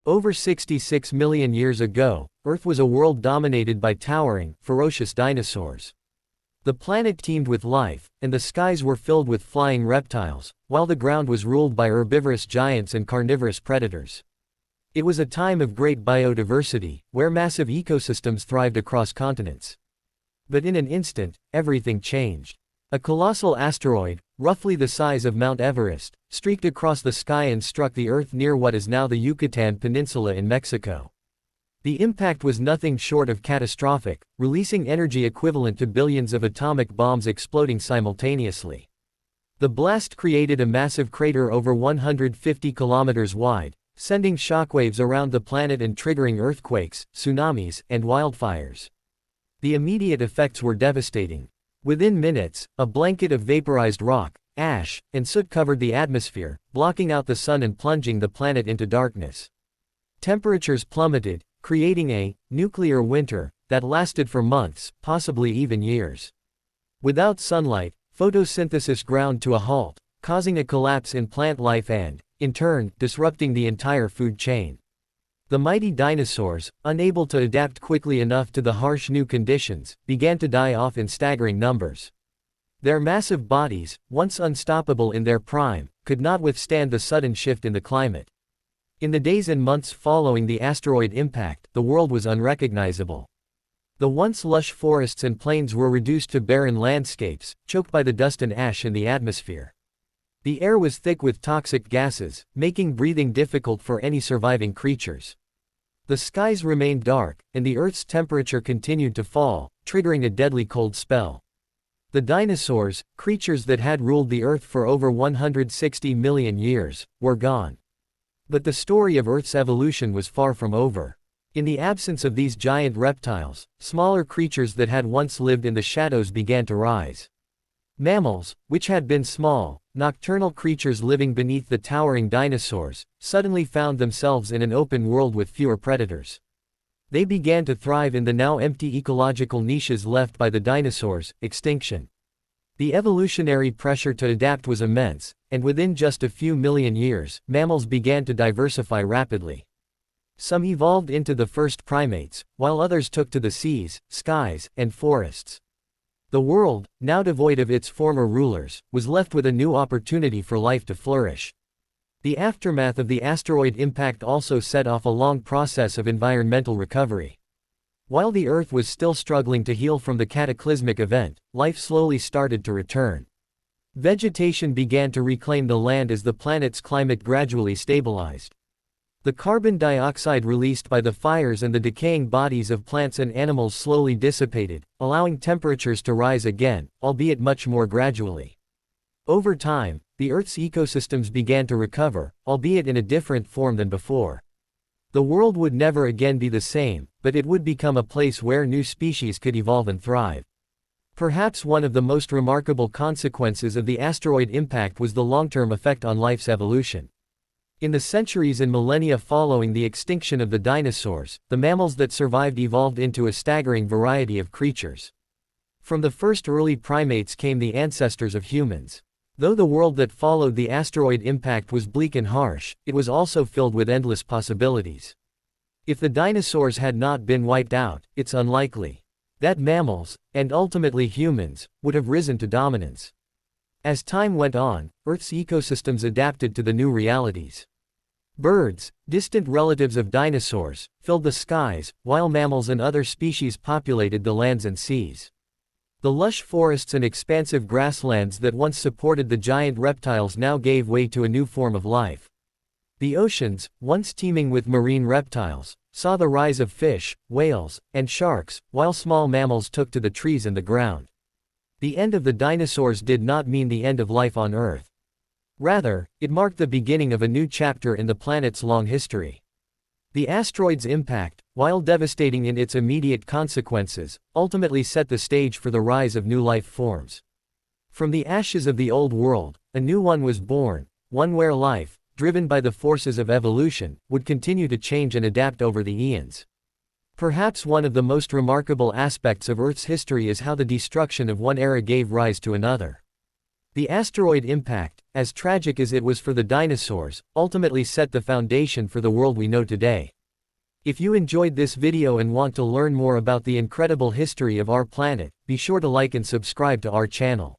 Over 66 million years ago, Earth was a world dominated by towering, ferocious dinosaurs. The planet teemed with life, and the skies were filled with flying reptiles, while the ground was ruled by herbivorous giants and carnivorous predators. It was a time of great biodiversity, where massive ecosystems thrived across continents. But in an instant, everything changed. A colossal asteroid, roughly the size of Mount Everest, streaked across the sky and struck the Earth near what is now the Yucatan Peninsula in Mexico. The impact was nothing short of catastrophic, releasing energy equivalent to billions of atomic bombs exploding simultaneously. The blast created a massive crater over 150 kilometers wide, sending shockwaves around the planet and triggering earthquakes, tsunamis, and wildfires. The immediate effects were devastating. Within minutes, a blanket of vaporized rock, ash, and soot covered the atmosphere, blocking out the sun and plunging the planet into darkness. Temperatures plummeted, creating a nuclear winter that lasted for months, possibly even years. Without sunlight, photosynthesis ground to a halt, causing a collapse in plant life and, in turn, disrupting the entire food chain. The mighty dinosaurs, unable to adapt quickly enough to the harsh new conditions, began to die off in staggering numbers. Their massive bodies, once unstoppable in their prime, could not withstand the sudden shift in the climate. In the days and months following the asteroid impact, the world was unrecognizable. The once lush forests and plains were reduced to barren landscapes, choked by the dust and ash in the atmosphere. The air was thick with toxic gases, making breathing difficult for any surviving creatures. The skies remained dark, and the Earth's temperature continued to fall, triggering a deadly cold spell. The dinosaurs, creatures that had ruled the Earth for over 160 million years, were gone. But the story of Earth's evolution was far from over. In the absence of these giant reptiles, smaller creatures that had once lived in the shadows began to rise. Mammals, which had been small, nocturnal creatures living beneath the towering dinosaurs, suddenly found themselves in an open world with fewer predators. They began to thrive in the now empty ecological niches left by the dinosaurs' extinction. The evolutionary pressure to adapt was immense, and within just a few million years, mammals began to diversify rapidly. Some evolved into the first primates, while others took to the seas, skies, and forests. The world, now devoid of its former rulers, was left with a new opportunity for life to flourish. The aftermath of the asteroid impact also set off a long process of environmental recovery. While the Earth was still struggling to heal from the cataclysmic event, life slowly started to return. Vegetation began to reclaim the land as the planet's climate gradually stabilized. The carbon dioxide released by the fires and the decaying bodies of plants and animals slowly dissipated, allowing temperatures to rise again, albeit much more gradually. Over time, the Earth's ecosystems began to recover, albeit in a different form than before. The world would never again be the same, but it would become a place where new species could evolve and thrive. Perhaps one of the most remarkable consequences of the asteroid impact was the long-term effect on life's evolution. In the centuries and millennia following the extinction of the dinosaurs, the mammals that survived evolved into a staggering variety of creatures. From the first early primates came the ancestors of humans. Though the world that followed the asteroid impact was bleak and harsh, it was also filled with endless possibilities. If the dinosaurs had not been wiped out, it's unlikely that mammals, and ultimately humans, would have risen to dominance. As time went on, Earth's ecosystems adapted to the new realities. Birds, distant relatives of dinosaurs, filled the skies, while mammals and other species populated the lands and seas. The lush forests and expansive grasslands that once supported the giant reptiles now gave way to a new form of life. The oceans, once teeming with marine reptiles, saw the rise of fish, whales, and sharks, while small mammals took to the trees and the ground. The end of the dinosaurs did not mean the end of life on Earth. Rather, it marked the beginning of a new chapter in the planet's long history. The asteroid's impact, while devastating in its immediate consequences, ultimately set the stage for the rise of new life forms. From the ashes of the old world, a new one was born, one where life, driven by the forces of evolution, would continue to change and adapt over the eons. Perhaps one of the most remarkable aspects of Earth's history is how the destruction of one era gave rise to another. The asteroid impact, as tragic as it was for the dinosaurs, ultimately set the foundation for the world we know today. If you enjoyed this video and want to learn more about the incredible history of our planet, be sure to like and subscribe to our channel.